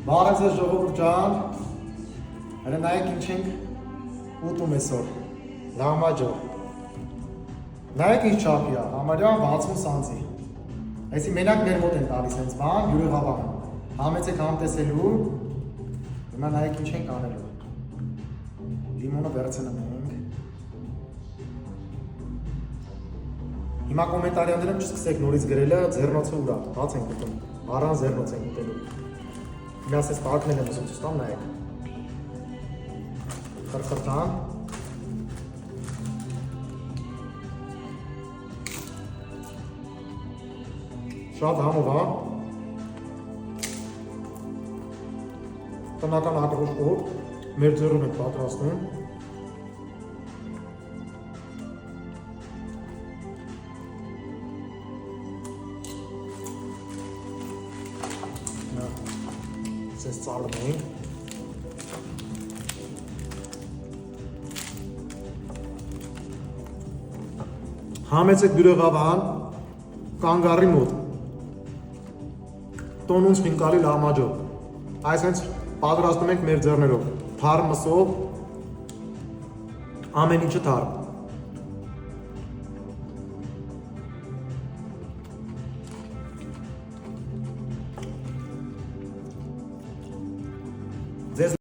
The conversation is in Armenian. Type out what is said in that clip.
Բարև ձեզ ժողովուրդ ջան, հələ նայեք ինչ ենք ուտում այսօր, լամաջո, նայեք ինչ չափի է, համարյա 60 սանտի, այսի մենակ մեր մոտ են տալիս հենց բան, յուրեղավան, համեցեք համ տեսելու, հիմա նայեք ինչ ենք անելու, լիմոնը վերցնում ենք, հիմա կոմենտարյաններում չսկսեք նորից գրելը ձեռնոցը ուրա, բաց ենք ուտում, առան ձեռնոց ենք ուտելու, հիմա ասես պարկնել եմ ուզում ցույց տամ նայեք, խրխրտան, շատ համով է, տնական ակրուշկով, մեր ձեռում ենք պատրաստում, սես ծալում ենք, համեցեք բյուրեղավան կանգարի մոտ, տոնունց խինկալի լամաջով, այս հենց պատրաստում ենք մեր ձեռներով, թարմ մսով, ամեն ինչը թարմ,